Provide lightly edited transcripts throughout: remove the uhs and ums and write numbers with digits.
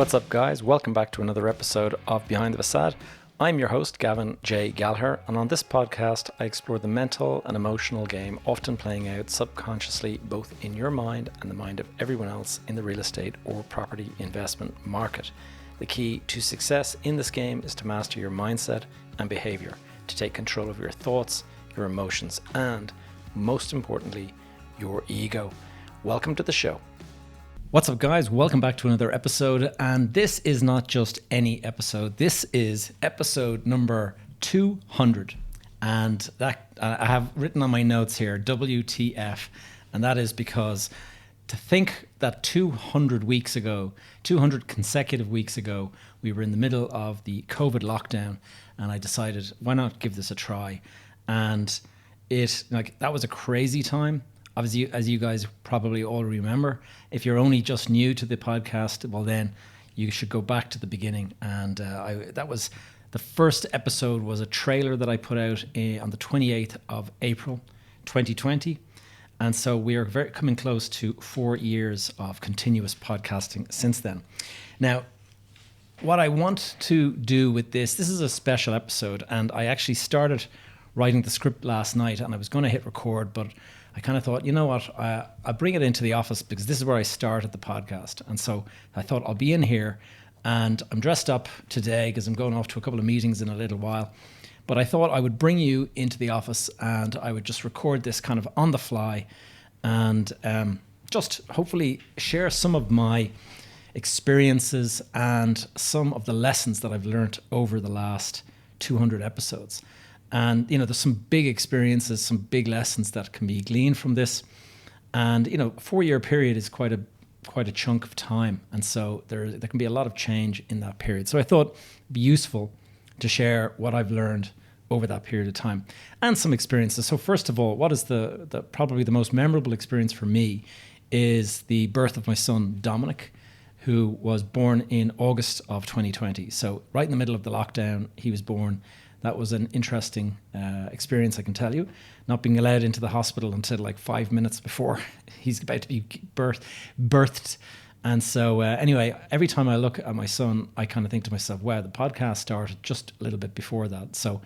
What's up, guys? Welcome back to another episode of Behind the Facade. I'm your host, Gavin J. Gallagher, and on this podcast, I explore the mental and emotional game often playing out subconsciously both in your mind and the mind of everyone else in the real estate or property investment market. The key to success in this game is to master your mindset and behavior, to take control of your thoughts, your emotions, and, most importantly, your ego. Welcome to the show. What's up, guys? Welcome back to another episode. And this is not just any episode. This is episode number 200. And that I have written on my notes here, WTF. And that is because to think that 200 weeks ago, 200 consecutive weeks ago, we were in the middle of the COVID lockdown. And I decided, why not give this a try? And that was a crazy time. Obviously, as you guys probably all remember, if you're only just new to the podcast, well, then you should go back to the beginning. And that was the first episode was a trailer that I put out on the 28th of April, 2020. And so we are coming close to 4 years of continuous podcasting since then. Now, what I want to do with this is a special episode. And I actually started writing the script last night and I was going to hit record, but I kind of thought, you know what, I'll bring it into the office because this is where I started the podcast. And so I thought I'll be in here and I'm dressed up today because I'm going off to a couple of meetings in a little while. But I thought I would bring you into the office and I would just record this kind of on the fly and just hopefully share some of my experiences and some of the lessons that I've learned over the last 200 episodes. And, you know, there's some big experiences, some big lessons that can be gleaned from this. And, you know, a 4-year period is quite a chunk of time. And so there can be a lot of change in that period. So I thought it'd be useful to share what I've learned over that period of time and some experiences. So first of all, what is the probably the most memorable experience for me is the birth of my son, Dominic, who was born in August of 2020. So right in the middle of the lockdown, he was born. That was an interesting experience, I can tell you. Not being allowed into the hospital until like 5 minutes before he's about to be birthed. And so anyway, every time I look at my son, I kind of think to myself, wow, the podcast started just a little bit before that. So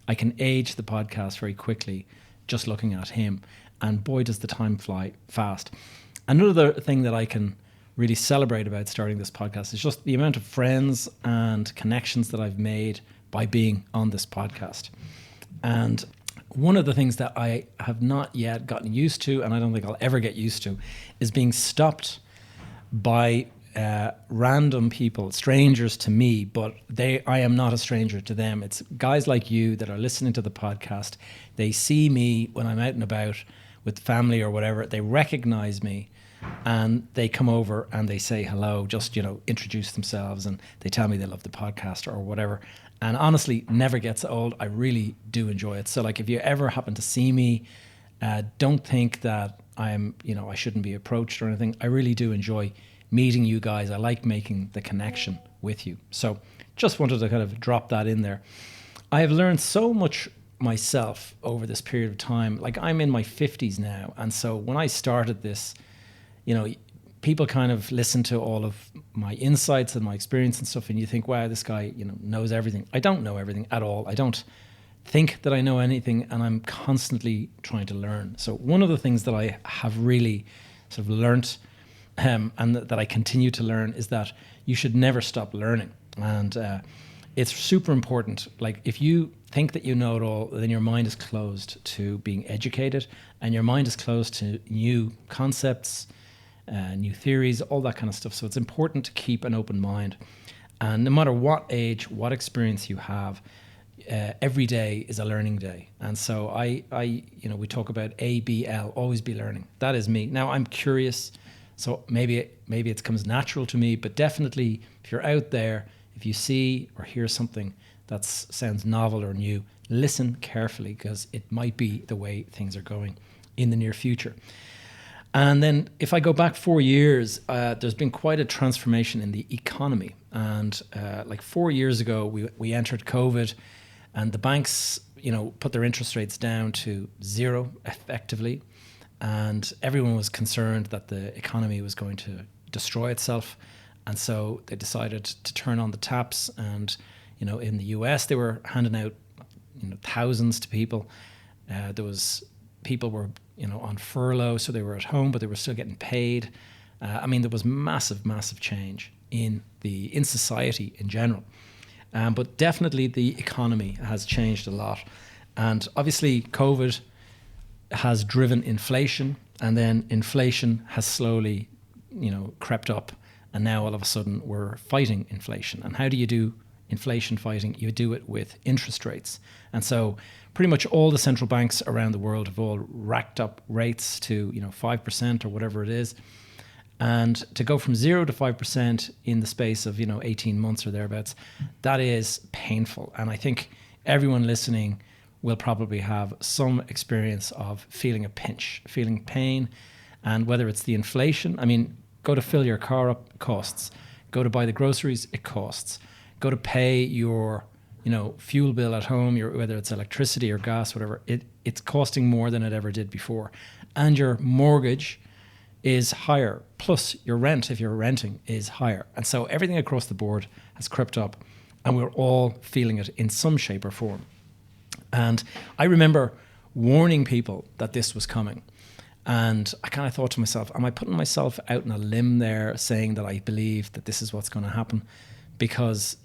I can age the podcast very quickly just looking at him. And boy, does the time fly fast. Another thing that I can really celebrate about starting this podcast is just the amount of friends and connections that I've made by being on this podcast. And one of the things that I have not yet gotten used to, and I don't think I'll ever get used to, is being stopped by random people, strangers to me, but I am not a stranger to them. It's guys like you that are listening to the podcast. They see me when I'm out and about with family or whatever. They recognize me and they come over and they say hello, just, you know, introduce themselves, and they tell me they love the podcast or whatever. And honestly, never gets old. I really do enjoy it. So like if you ever happen to see me, don't think that I shouldn't be approached or anything. I really do enjoy meeting you guys. I like making the connection with you. So just wanted to kind of drop that in there. I have learned so much myself over this period of time. Like I'm in my 50s now. And so when I started this, you know, people kind of listen to all of my insights and my experience and stuff, and you think, wow, this guy, you know, knows everything. I don't know everything at all. I don't think that I know anything, and I'm constantly trying to learn. So one of the things that I have really sort of learnt and that I continue to learn is that you should never stop learning. And it's super important. Like if you think that you know it all, then your mind is closed to being educated, and your mind is closed to new concepts, new theories, all that kind of stuff. So it's important to keep an open mind. And no matter what age, what experience you have, every day is a learning day. And so we talk about ABL, always be learning. That is me. Now I'm curious, so maybe it comes natural to me, but definitely if you're out there, if you see or hear something that sounds novel or new, listen carefully because it might be the way things are going in the near future. And then if I go back 4 years, there's been quite a transformation in the economy. And like 4 years ago, we entered COVID and the banks, you know, put their interest rates down to zero effectively. And everyone was concerned that the economy was going to destroy itself. And so they decided to turn on the taps. And, in the US, they were handing out, thousands to people. People were, on furlough, so they were at home, but they were still getting paid. There was massive, massive change in society in general. But definitely the economy has changed a lot. And obviously COVID has driven inflation, and then inflation has slowly, crept up. And now all of a sudden we're fighting inflation. And how do you do inflation fighting? You do it with interest rates. And so pretty much all the central banks around the world have all racked up rates to, 5% or whatever it is. And to go from 0 to 5% in the space of, 18 months or thereabouts, that is painful. And I think everyone listening will probably have some experience of feeling a pinch, feeling pain. And whether it's the inflation, go to fill your car up, it costs. Go to buy the groceries, it costs. Go to pay your, fuel bill at home, whether it's electricity or gas, whatever, it's costing more than it ever did before. And your mortgage is higher. Plus your rent, if you're renting, is higher. And so everything across the board has crept up, and we're all feeling it in some shape or form. And I remember warning people that this was coming. And I kind of thought to myself, am I putting myself out on a limb there saying that I believe that this is what's going to happen? Because,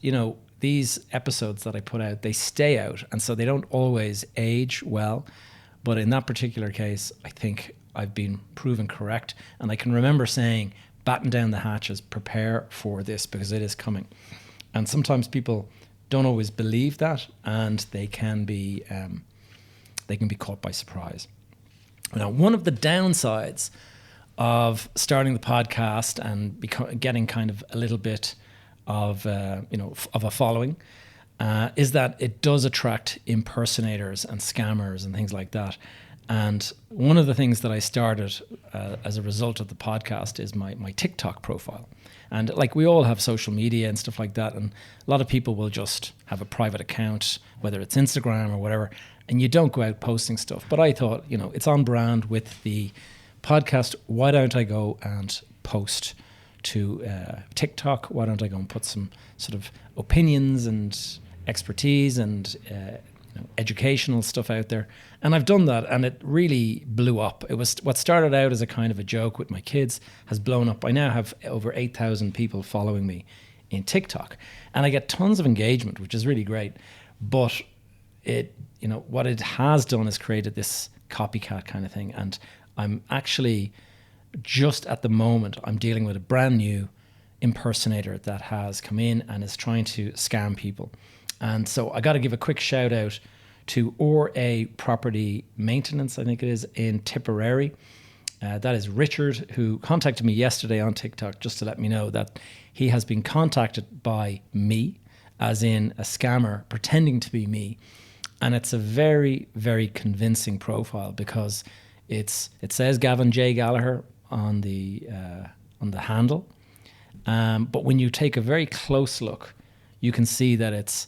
these episodes that I put out, they stay out. And so they don't always age well. But in that particular case, I think I've been proven correct. And I can remember saying, batten down the hatches, prepare for this because it is coming. And sometimes people don't always believe that, and they can be caught by surprise. Now, one of the downsides of starting the podcast and getting kind of a little bit of a following is that it does attract impersonators and scammers and things like that. And one of the things that I started as a result of the podcast is my TikTok profile. And like we all have social media and stuff like that. And a lot of people will just have a private account, whether it's Instagram or whatever, and you don't go out posting stuff. But I thought, it's on brand with the podcast. Why don't I go and post to TikTok? Why don't I go and put some sort of opinions and expertise and educational stuff out there? And I've done that, and it really blew up. It was what started out as a kind of a joke with my kids has blown up. I now have over 8,000 people following me in TikTok, and I get tons of engagement, which is really great. But what it has done is created this copycat kind of thing. And I'm actually just at the moment, I'm dealing with a brand new impersonator that has come in and is trying to scam people. And so I got to give a quick shout out to RA Property Maintenance, I think it is, in Tipperary. That is Richard, who contacted me yesterday on TikTok just to let me know that he has been contacted by me, as in a scammer pretending to be me. And it's a very, very convincing profile because it says Gavin J. Gallagher on the handle. But when you take a very close look, you can see that it's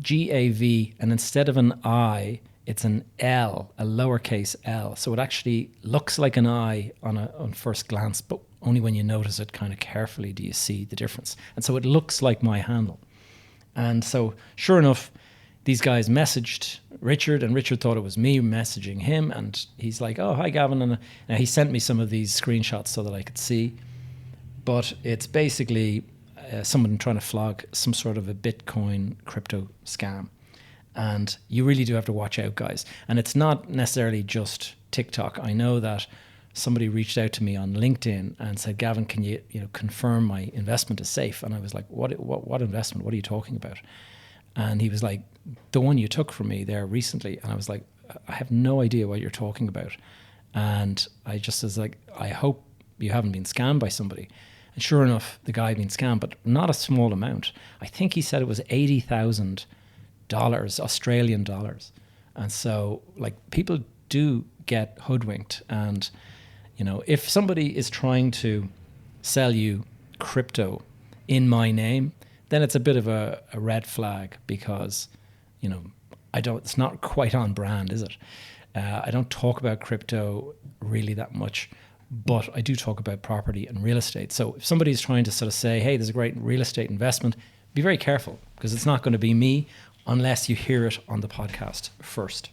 GAV, and instead of an I, it's an L, a lowercase L. So it actually looks like an I on first glance, but only when you notice it kind of carefully do you see the difference. And so it looks like my handle. And so sure enough, these guys messaged Richard, and Richard thought it was me messaging him. And he's like, oh, hi, Gavin. And he sent me some of these screenshots so that I could see. But it's basically someone trying to flog some sort of a Bitcoin crypto scam. And you really do have to watch out, guys. And it's not necessarily just TikTok. I know that somebody reached out to me on LinkedIn and said, Gavin, can you confirm my investment is safe? And I was like, what investment? What are you talking about? And he was like, the one you took from me there recently. And I was like, I have no idea what you're talking about. And I just was like, I hope you haven't been scammed by somebody. And sure enough, the guy had been scammed, but not a small amount. I think he said it was $80,000 Australian dollars. And so like people do get hoodwinked. And, if somebody is trying to sell you crypto in my name, then it's a bit of a red flag because, it's not quite on brand, is it? I don't talk about crypto really that much, but I do talk about property and real estate. So if somebody's trying to sort of say, hey, there's a great real estate investment, be very careful, because it's not going to be me unless you hear it on the podcast first.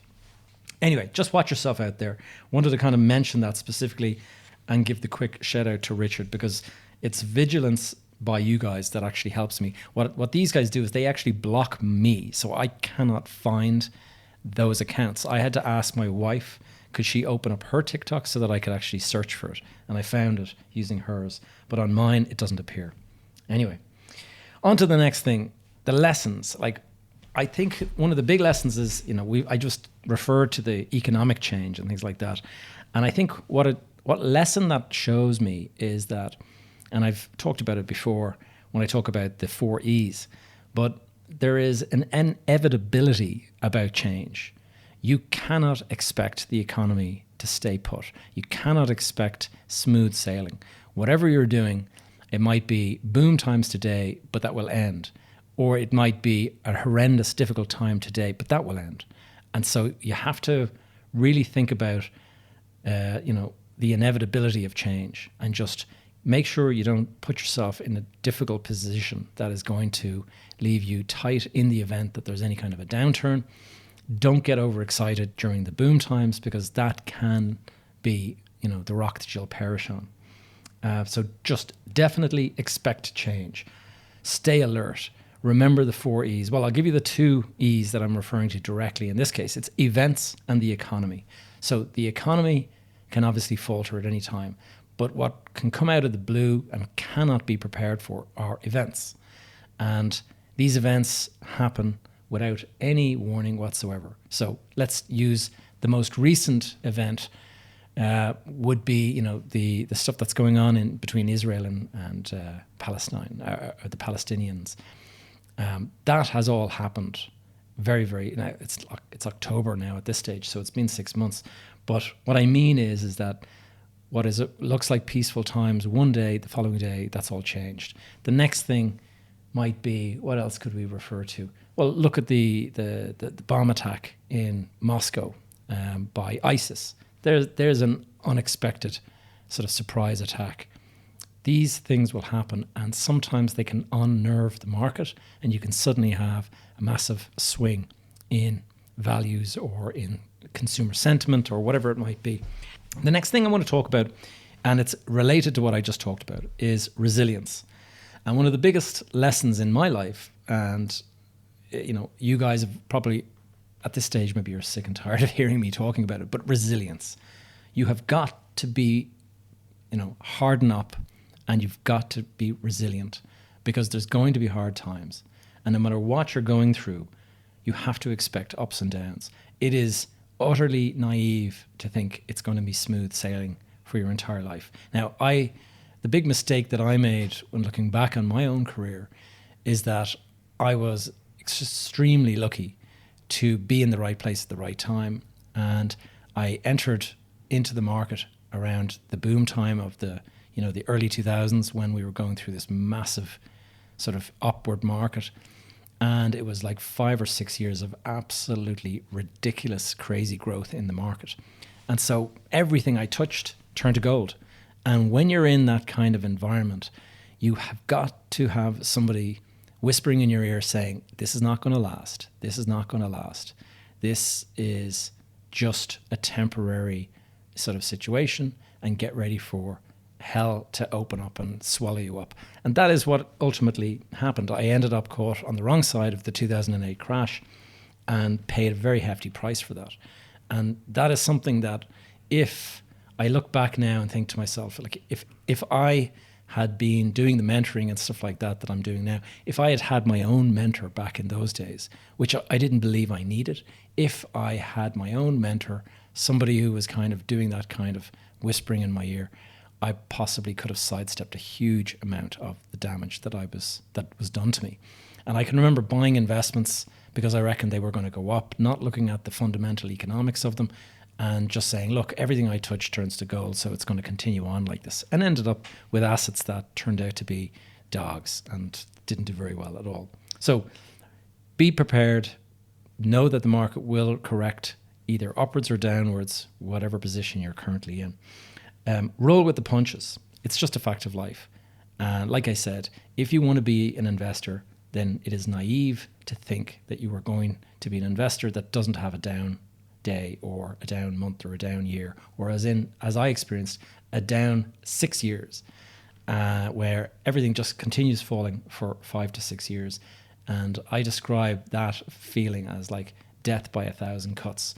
Anyway, just watch yourself out there. Wanted to kind of mention that specifically and give the quick shout out to Richard, because it's vigilance by you guys that actually helps me. What these guys do is they actually block me, so I cannot find those accounts. I had to ask my wife, could she open up her TikTok so that I could actually search for it? And I found it using hers, but on mine, it doesn't appear. Anyway, on to the next thing, the lessons. Like, I think one of the big lessons is, I just referred to the economic change and things like that. And I think what lesson that shows me is that, and I've talked about it before when I talk about the 4 E's, but there is an inevitability about change. You cannot expect the economy to stay put. You cannot expect smooth sailing. Whatever you're doing, it might be boom times today, but that will end. Or it might be a horrendous, difficult time today, but that will end. And so you have to really think about, the inevitability of change, and just make sure you don't put yourself in a difficult position that is going to leave you tight in the event that there's any kind of a downturn. Don't get overexcited during the boom times, because that can be, the rock that you'll perish on. So just definitely expect change. Stay alert. Remember the 4 E's. Well, I'll give you the 2 E's that I'm referring to directly. In this case, it's events and the economy. So the economy can obviously falter at any time, but what can come out of the blue and cannot be prepared for are events. And these events happen without any warning whatsoever. So let's use the most recent event would be, the stuff that's going on in between Israel and Palestine, or the Palestinians. That has all happened very, very, now it's October now at this stage, so it's been 6 months. But what I mean is that looks like peaceful times one day, the following day, that's all changed. The next thing might be, what else could we refer to? Well, look at the bomb attack in Moscow by ISIS. There's an unexpected sort of surprise attack. These things will happen, and sometimes they can unnerve the market, and you can suddenly have a massive swing in values or in consumer sentiment or whatever it might be. The next thing I want to talk about, and it's related to what I just talked about, is resilience. And one of the biggest lessons in my life, and you guys have probably at this stage, maybe you're sick and tired of hearing me talking about it, but resilience. You have got to be, harden up, and you've got to be resilient, because there's going to be hard times. And no matter what you're going through, you have to expect ups and downs. It is utterly naive to think it's going to be smooth sailing for your entire life. Now, the big mistake that I made when looking back on my own career is that I was extremely lucky to be in the right place at the right time. And I entered into the market around the boom time of the early 2000s, when we were going through this massive sort of upward market. And it was like 5 or 6 years of absolutely ridiculous, crazy growth in the market. And so everything I touched turned to gold. And when you're in that kind of environment, you have got to have somebody whispering in your ear saying, this is not going to last. This is not going to last. This is just a temporary sort of situation, and get ready for hell to open up and swallow you up. And that is what ultimately happened. I ended up caught on the wrong side of the 2008 crash and paid a very hefty price for that. And that is something that, if I look back now and think to myself, like, if I had been doing the mentoring and stuff like that I'm doing now, if I had had my own mentor back in those days, which I didn't believe I needed, if I had my own mentor, somebody who was kind of doing that kind of whispering in my ear, I possibly could have sidestepped a huge amount of the damage that was done to me. And I can remember buying investments because I reckoned they were going to go up, not looking at the fundamental economics of them, and just saying, look, everything I touch turns to gold, so it's going to continue on like this. And ended up with assets that turned out to be dogs and didn't do very well at all. So be prepared. Know that the market will correct either upwards or downwards, whatever position you're currently in. roll with the punches. It's just a fact of life. And like I said, if you want to be an investor, then it is naive to think that you are going to be an investor that doesn't have a down day or a down month or a down year, or as I experienced, a down 6 years, where everything just continues falling for 5 to 6 years. And I describe that feeling as like death by 1,000 cuts,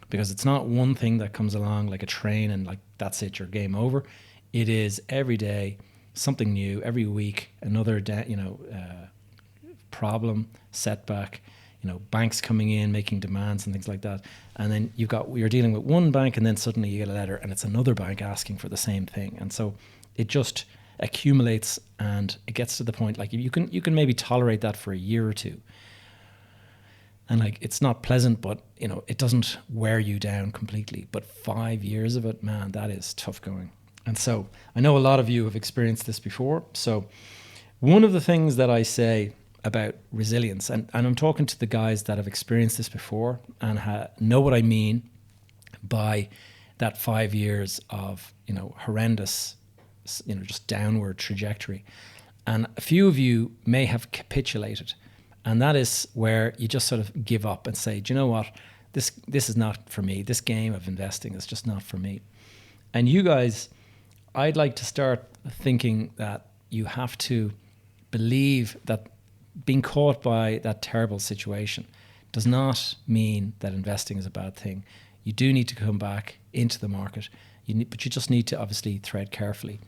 because it's not one thing that comes along like a train and like that's it, you're game over. It is every day something new, every week another problem, setback, banks coming in making demands and things like that. And then you're dealing with one bank, and then suddenly you get a letter and it's another bank asking for the same thing. And so it just accumulates, and it gets to the point like you can maybe tolerate that for a year or two, and like it's not pleasant, but it doesn't wear you down completely. But 5 years of it, man, that is tough going. And so I know a lot of you have experienced this before. So one of the things that I say about resilience, and I'm talking to the guys that have experienced this before and know what I mean by that 5 years of horrendous, just downward trajectory. And a few of you may have capitulated, and that is where you just sort of give up and say, do you know what, this is not for me. This game of investing is just not for me. And you guys, I'd like to start thinking that you have to believe that being caught by that terrible situation does not mean that investing is a bad thing. You do need to come back into the market, but you just need to obviously tread carefully.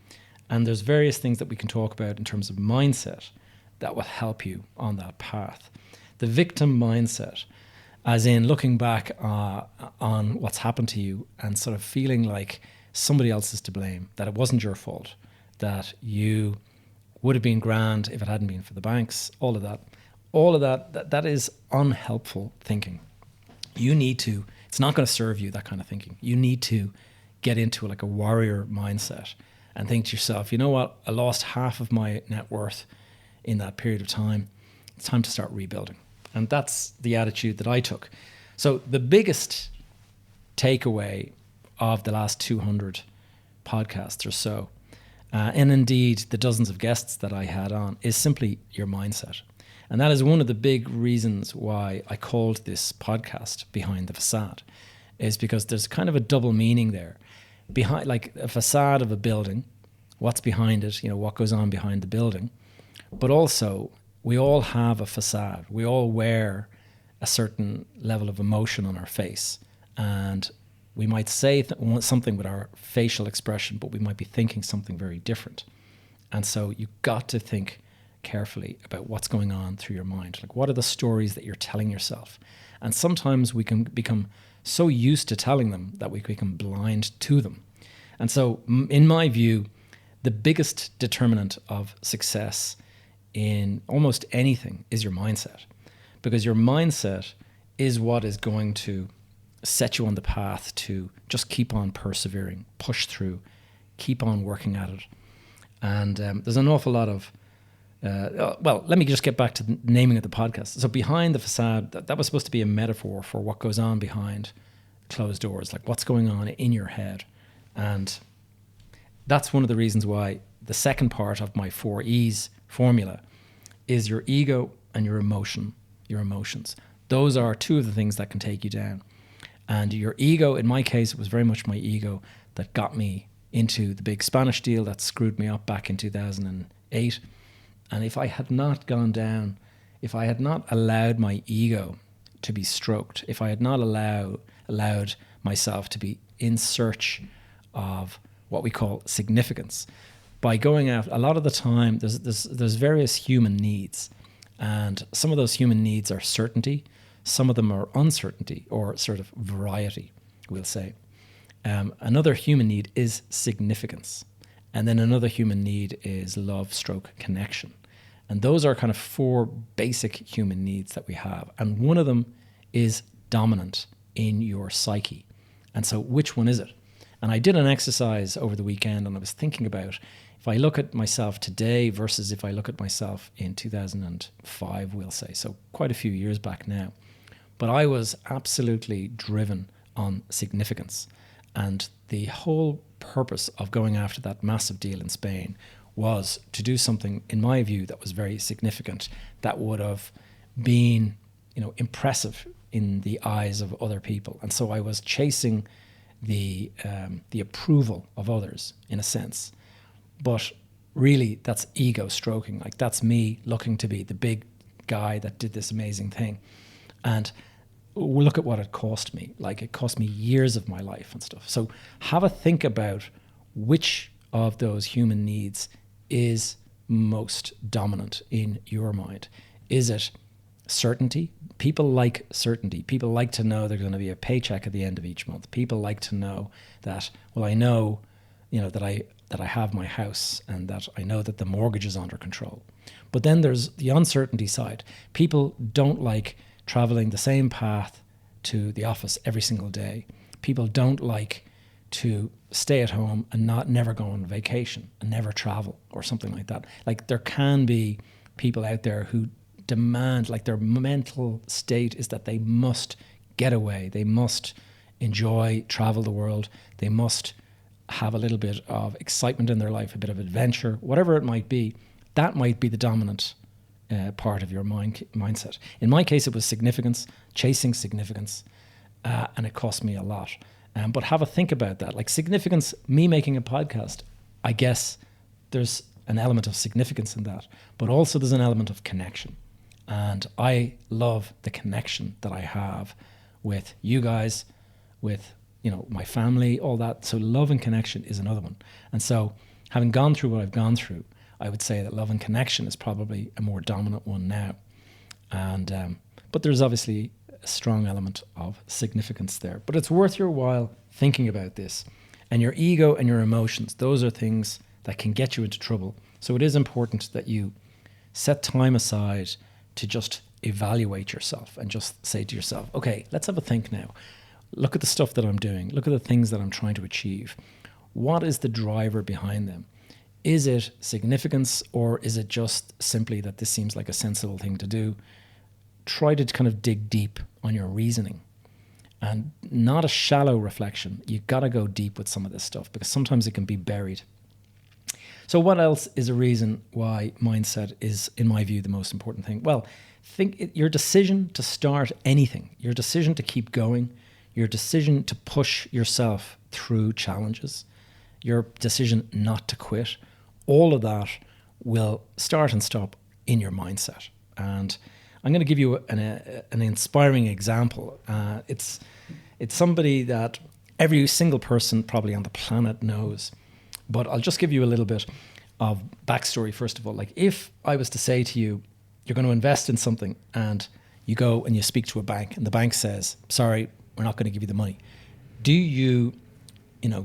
And there's various things that we can talk about in terms of mindset that will help you on that path. The victim mindset, as in looking back on what's happened to you and sort of feeling like somebody else is to blame, that it wasn't your fault, that you would have been grand if it hadn't been for the banks, all of that is unhelpful thinking. You need to, it's not going to serve you, that kind of thinking. You need to get into like a warrior mindset and think to yourself, you know what, I lost half of my net worth in that period of time. It's time to start rebuilding. And that's the attitude that I took. So the biggest takeaway of the last 200 podcasts or so, and indeed the dozens of guests that I had on, is simply your mindset. And that is one of the big reasons why I called this podcast Behind the Facade, is because there's kind of a double meaning there. Behind, like a facade of a building, what's behind it, what goes on behind the building. But also, we all have a facade. We all wear a certain level of emotion on our face. And we might say something with our facial expression, but we might be thinking something very different. And so you've got to think carefully about what's going on through your mind. Like, what are the stories that you're telling yourself? And sometimes we can become so used to telling them that we become blind to them. And so, in my view, the biggest determinant of success in almost anything is your mindset. Because your mindset is what is going to set you on the path to just keep on persevering, push through, keep on working at it. And there's an awful lot of, let me just get back to the naming of the podcast. So Behind the Facade, that was supposed to be a metaphor for what goes on behind closed doors, like what's going on in your head. And that's one of the reasons why the second part of my 4 E's formula is your ego and your emotions. Those are two of the things that can take you down. And your ego, in my case, it was very much my ego that got me into the big Spanish deal that screwed me up back in 2008. And if I had not gone down, if I had not allowed my ego to be stroked, if I had not allowed myself to be in search of what we call significance, by going out, a lot of the time, there's various human needs. And some of those human needs are certainty. Some of them are uncertainty, or sort of variety, we'll say. Another human need is significance. And then another human need is love / connection. And those are kind of 4 basic human needs that we have. And one of them is dominant in your psyche. And so which one is it? And I did an exercise over the weekend, and I was thinking about, if I look at myself today versus if I look at myself in 2005, we'll say, so quite a few years back now. But I was absolutely driven on significance. And the whole purpose of going after that massive deal in Spain was to do something, in my view, that was very significant, that would have been, impressive in the eyes of other people. And so I was chasing the approval of others, in a sense. But really, that's ego stroking. Like, that's me looking to be the big guy that did this amazing thing. And look at what it cost me. Like, it cost me years of my life and stuff. So have a think about which of those human needs is most dominant in your mind. Is it certainty? People like certainty. People like to know there's going to be a paycheck at the end of each month. People like to know that, well, I know, that I have my house, and that I know that the mortgage is under control. But then there's the uncertainty side. People don't like traveling the same path to the office every single day. People don't like to stay at home and never go on vacation and never travel or something like that. Like, there can be people out there who demand, like, their mental state is that they must get away. They must enjoy, travel the world. They must have a little bit of excitement in their life, a bit of adventure, whatever it might be. That might be the dominant part of your mindset. In my case, it was significance, chasing significance, and it cost me a lot. But have a think about that. Like, significance, me making a podcast, I guess there's an element of significance in that, but also there's an element of connection. And I love the connection that I have with you guys, with, my family, all that. So love and connection is another one. And so, having gone through what I've gone through, I would say that love and connection is probably a more dominant one now. And but there's obviously a strong element of significance there. But it's worth your while thinking about this. And your ego and your emotions, those are things that can get you into trouble. So it is important that you set time aside to just evaluate yourself and just say to yourself, okay, let's have a think now. Look at the stuff that I'm doing. Look at the things that I'm trying to achieve. What is the driver behind them? Is it significance, or is it just simply that this seems like a sensible thing to do? Try to kind of dig deep on your reasoning, and not a shallow reflection. You've got to go deep with some of this stuff, because sometimes it can be buried. So what else is a reason why mindset is, in my view, the most important thing? Well, your decision to start anything, your decision to keep going, your decision to push yourself through challenges, your decision not to quit, all of that will start and stop in your mindset. And I'm going to give you an inspiring example. It's somebody that every single person probably on the planet knows. But I'll just give you a little bit of backstory, first of all. Like, if I was to say to you, you're going to invest in something, and you go and you speak to a bank, and the bank says, sorry, we're not going to give you the money. Do you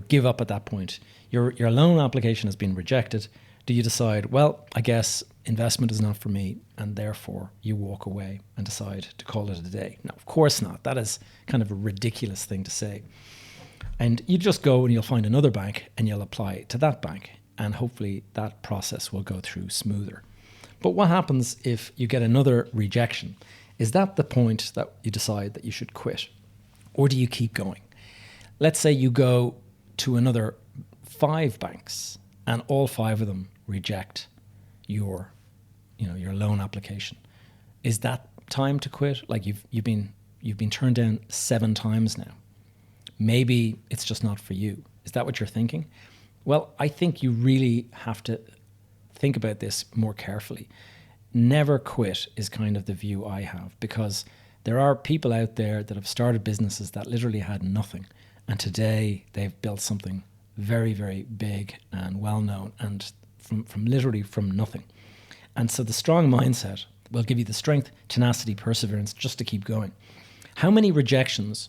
give up at that point? Your loan application has been rejected. Do you decide, well, I guess investment is not for me, and therefore you walk away and decide to call it a day? No, of course not. That is kind of a ridiculous thing to say. And you just go and you'll find another bank and you'll apply to that bank, and hopefully that process will go through smoother. But what happens if you get another rejection? Is that the point that you decide that you should quit? Or do you keep going? Let's say you go to another 5 banks and all 5 of them reject your loan application. Is that time to quit? Like, you've been turned down 7 times now. Maybe it's just not for you. Is that what you're thinking? Well, I think you really have to think about this more carefully. Never quit is kind of the view I have, because there are people out there that have started businesses that literally had nothing, and today they've built something very, very big and well known, and from literally from nothing. And so the strong mindset will give you the strength, tenacity, perseverance just to keep going. How many rejections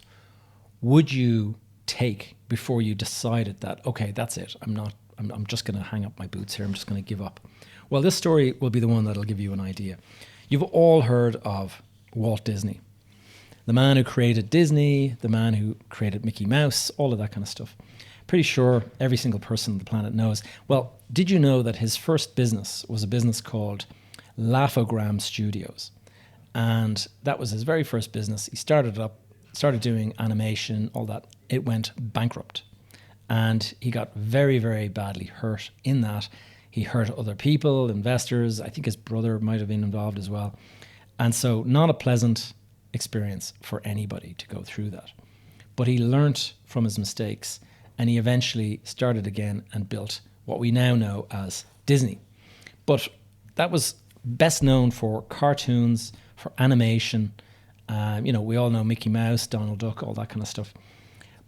would you take before you decided that, okay, that's it, I'm just going to hang up my boots here, I'm just going to give up? Well, this story will be the one that'll give you an idea. You've all heard of Walt Disney, the man who created Disney, the man who created Mickey Mouse, all of that kind of stuff. Pretty sure every single person on the planet knows. Well, did you know that his first business was a business called Laugh-O-Gram Studios? And that was his very first business. He started it up, started doing animation, all that. It went bankrupt. And he got very, very badly hurt in that. He hurt other people, investors. I think his brother might have been involved as well. And so not a pleasant experience for anybody to go through that. But he learnt from his mistakes, and he eventually started again and built what we now know as Disney. But that was best known for cartoons, for animation. We all know Mickey Mouse, Donald Duck, all that kind of stuff.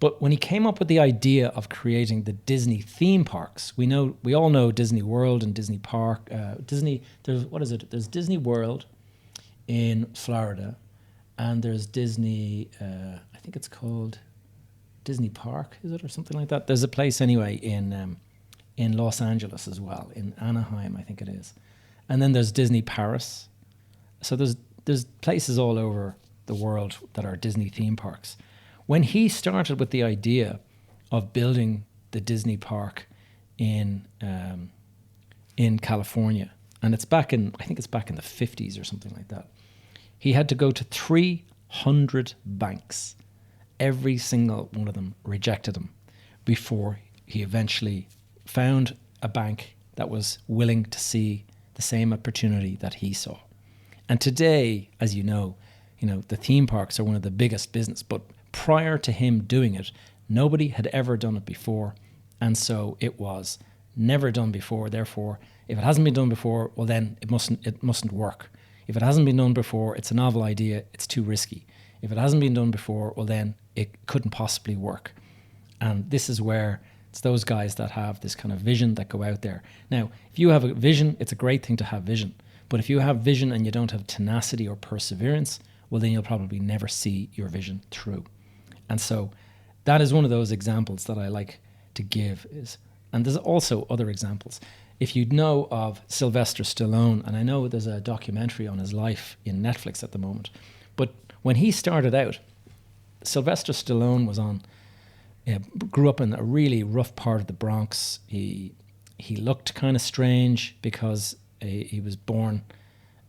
But when he came up with the idea of creating the Disney theme parks, we all know Disney World and Disney Park. There's Disney World in Florida, and there's Disney. I think it's called Disney Park, is it, or something like that? There's a place anyway in Los Angeles as well, in Anaheim, I think it is. And then there's Disney Paris. So there's places all over the world that are Disney theme parks. When he started with the idea of building the Disney park in California, and I think it's back in the 50s or something like that, he had to go to 300 banks. Every single one of them rejected him before he eventually found a bank that was willing to see the same opportunity that he saw. And today, as you know, the theme parks are one of the biggest business, but prior to him doing it, nobody had ever done it before. And so it was never done before. Therefore, if it hasn't been done before, well then it mustn't work. If it hasn't been done before, it's a novel idea, it's too risky. If it hasn't been done before, well then it couldn't possibly work. And this is where it's those guys that have this kind of vision that go out there. Now, if you have a vision, it's a great thing to have vision. But if you have vision and you don't have tenacity or perseverance, well then you'll probably never see your vision through. And so that is one of those examples that I like to give. And there's also other examples. If you know of Sylvester Stallone, and I know there's a documentary on his life in Netflix at the moment, but when he started out, Sylvester Stallone grew up in a really rough part of the Bronx. He looked kind of strange because he was born.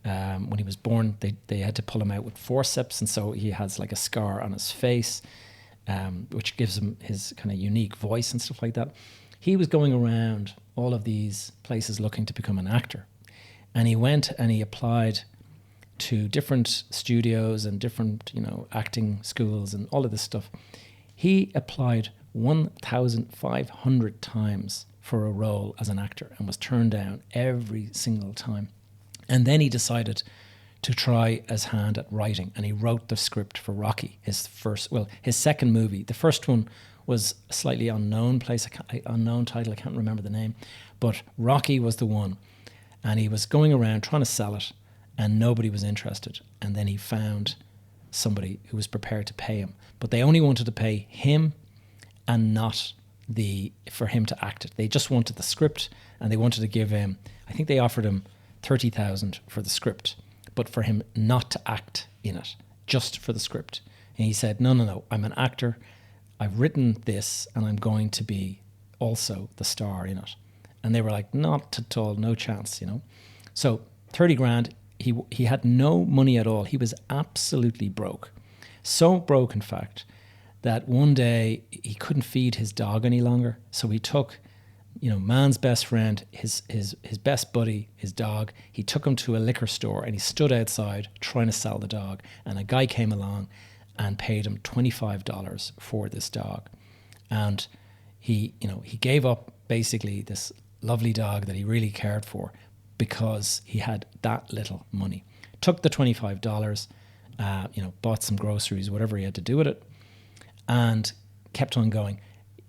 When he was born, they had to pull him out with forceps, and so he has like a scar on his face, which gives him his kind of unique voice and stuff like that. He was going around all of these places looking to become an actor, and he went and he applied to different studios and different acting schools and all of this stuff. He applied 1,500 times for a role as an actor and was turned down every single time. And then he decided to try his hand at writing, and he wrote the script for Rocky, his second movie. The first one was a slightly unknown title, I can't remember the name, but Rocky was the one. And he was going around trying to sell it, and nobody was interested. And then he found somebody who was prepared to pay him, but they only wanted to pay him and not for him to act it. They just wanted the script, and they wanted to give him, I think they offered him 30,000 for the script, but for him not to act in it, just for the script. And he said, no, I'm an actor. I've written this, and I'm going to be also the star in it. And they were like, not at all, no chance, So 30 grand, he had no money at all. He was absolutely broke. So broke, in fact, that one day he couldn't feed his dog any longer. So he took, man's best friend, his best buddy, his dog, he took him to a liquor store and he stood outside trying to sell the dog. And a guy came along and paid him $25 for this dog. And he gave up basically this lovely dog that he really cared for because he had that little money. Took the $25, bought some groceries, whatever he had to do with it, and kept on going.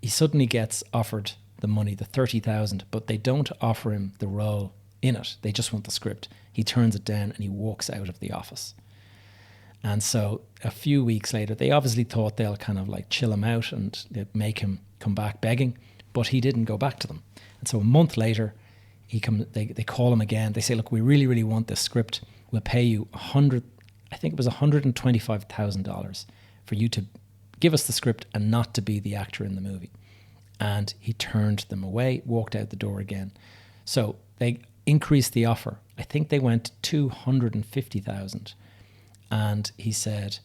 He suddenly gets offered the money, the 30,000, but they don't offer him the role in it. They just want the script. He turns it down and he walks out of the office. And so a few weeks later, they obviously thought they'll kind of like chill him out and they'd make him come back begging, but he didn't go back to them. And so a month later, they call him again. They say, look, we really, really want this script. We'll pay you $125,000 for you to give us the script and not to be the actor in the movie. And he turned them away, walked out the door again. So they increased the offer. I think they went to 250,000. And he said,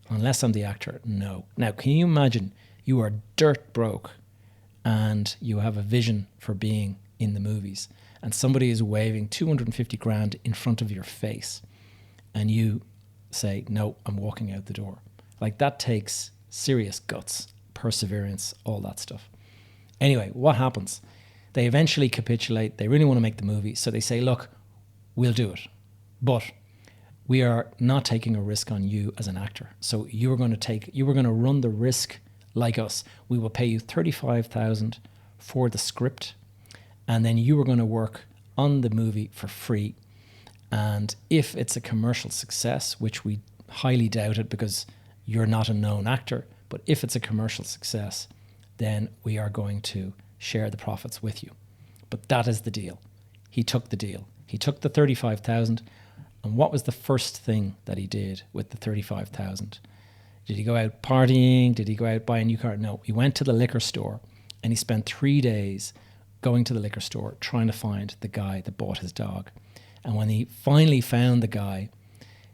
unless I'm the actor, no. Now, can you imagine you are dirt broke and you have a vision for being in the movies, and somebody is waving 250 grand in front of your face, and you say, no, I'm walking out the door. Like, that takes serious guts, perseverance, all that stuff. Anyway, what happens? They eventually capitulate. They really want to make the movie. So they say, look, we'll do it, but we are not taking a risk on you as an actor. So you were going to run the risk like us. We will pay you $35,000 for the script, and then you were going to work on the movie for free. And if it's a commercial success, which we highly doubt it because you're not a known actor, but if it's a commercial success, then we are going to share the profits with you. But that is the deal. He took the deal. He took the 35,000. And what was the first thing that he did with the 35,000? Did he go out partying? Did he go out buy a new car? No, he went to the liquor store, and he spent 3 days going to the liquor store trying to find the guy that bought his dog. And when he finally found the guy,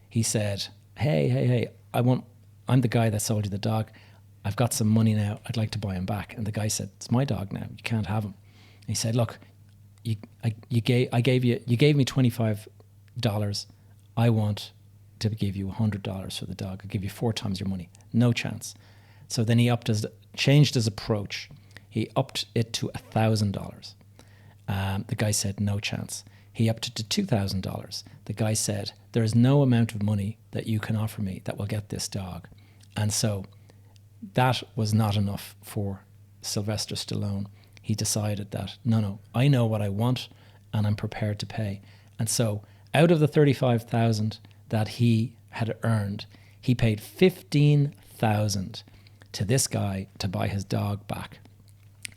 he said, hey, I'm the guy that sold you the dog. I've got some money now. I'd like to buy him back. And the guy said, it's my dog now. You can't have him. And he said, look, you gave me $25. I want to give you $100 for the dog. I'll give you 4 times your money. No chance. So then he changed his approach. He upped it to $1,000. The guy said, no chance. He upped it to $2,000. The guy said, there is no amount of money that you can offer me that will get this dog. And so that was not enough for Sylvester Stallone. He decided that, no, I know what I want and I'm prepared to pay. And so out of the $35,000 that he had earned, he paid $15,000 to this guy to buy his dog back.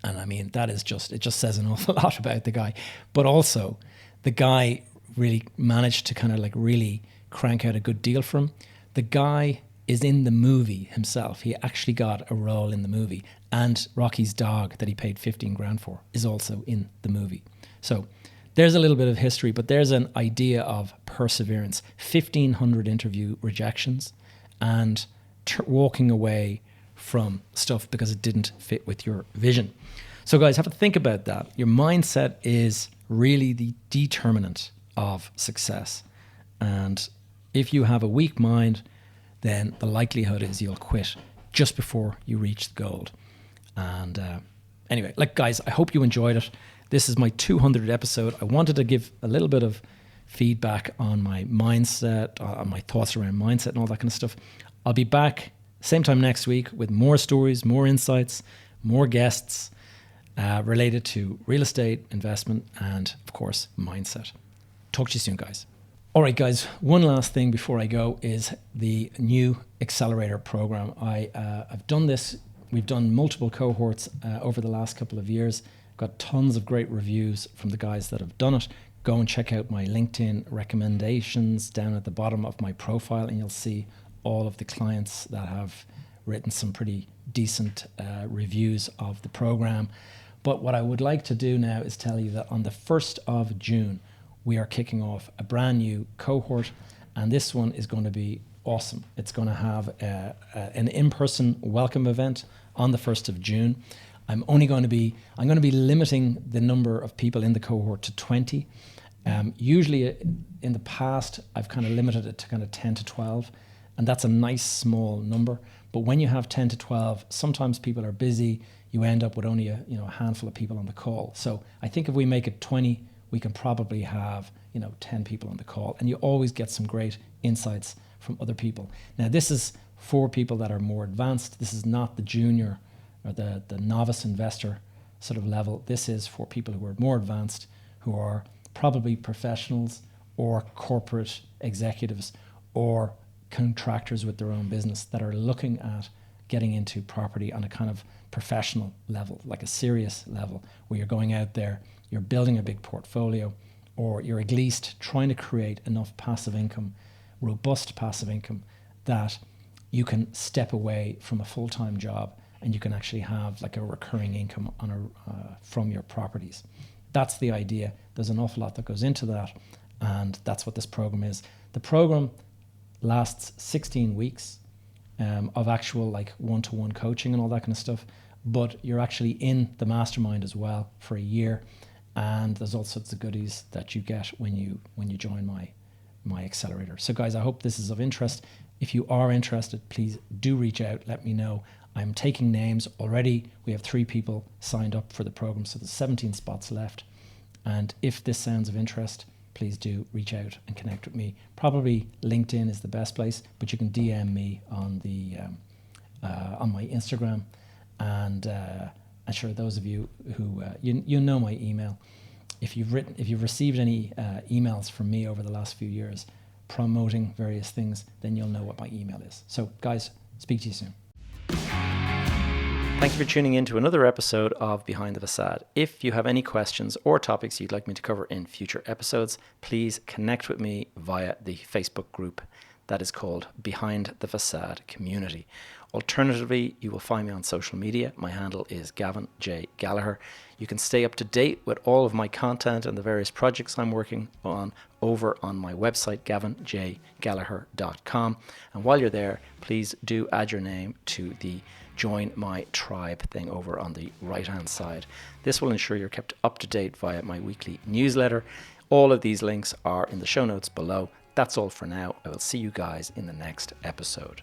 And I mean, it just says an awful lot about the guy. But also, the guy really managed to kind of like really crank out a good deal for him. The guy is in the movie himself. He actually got a role in the movie. And Rocky's dog that he paid 15 grand for is also in the movie. So there's a little bit of history, but there's an idea of perseverance. 1,500 interview rejections and walking away from stuff because it didn't fit with your vision. So guys, have a think about that. Your mindset is really the determinant of success. And if you have a weak mind, then the likelihood is you'll quit just before you reach the goal. And anyway, like guys, I hope you enjoyed it. This is my 200th episode. I wanted to give a little bit of feedback on my mindset, on my thoughts around mindset and all that kind of stuff. I'll be back same time next week with more stories, more insights, more guests related to real estate, investment, and of course, mindset. Talk to you soon, guys. All right, guys, one last thing before I go is the new accelerator program. I've done this. We've done multiple cohorts over the last couple of years. Got tons of great reviews from the guys that have done it. Go and check out my LinkedIn recommendations down at the bottom of my profile, and you'll see all of the clients that have written some pretty decent reviews of the program. But what I would like to do now is tell you that on the 1st of June, we are kicking off a brand new cohort, and this one is going to be awesome. It's going to have an in-person welcome event on the 1st of June. I'm going to be limiting the number of people in the cohort to 20. Usually in the past, I've kind of limited it to kind of 10 to 12, and that's a nice small number. But when you have 10 to 12, sometimes people are busy. You end up with only a handful of people on the call. So I think if we make it 20, we can probably have 10 people on the call, and you always get some great insights from other people. Now, this is for people that are more advanced. This is not the junior or the novice investor sort of level. This is for people who are more advanced, who are probably professionals or corporate executives or contractors with their own business that are looking at getting into property on a kind of professional level, like a serious level, where you're going out there, you're building a big portfolio, or you're at least trying to create enough passive income, robust passive income, that you can step away from a full-time job and you can actually have like a recurring income from your properties. That's the idea. There's an awful lot that goes into that, and that's what this program is. The program lasts 16 weeks of actual like one-to-one coaching and all that kind of stuff. but you're actually in the mastermind as well for a year. And there's all sorts of goodies that you get when you join my accelerator. So guys, I hope this is of interest. If you are interested, please do reach out. Let me know. I'm taking names already. We have 3 people signed up for the program, so there's 17 spots left. And if this sounds of interest, please do reach out and connect with me. Probably LinkedIn is the best place, but you can DM me on the on my Instagram. And I'm sure those of you who you know my email. If you've received any emails from me over the last few years promoting various things, then you'll know what my email is. So guys, speak to you soon. Thank you for tuning in to another episode of Behind the Facade. If you have any questions or topics you'd like me to cover in future episodes, please connect with me via the Facebook group that is called Behind the Facade Community. Alternatively, you will find me on social media. My handle is Gavin J. Gallagher. You can stay up to date with all of my content and the various projects I'm working on over on my website, gavinjgallagher.com. And while you're there, please do add your name to the Join My Tribe thing over on the right-hand side. This will ensure you're kept up to date via my weekly newsletter. All of these links are in the show notes below. That's all for now. I will see you guys in the next episode.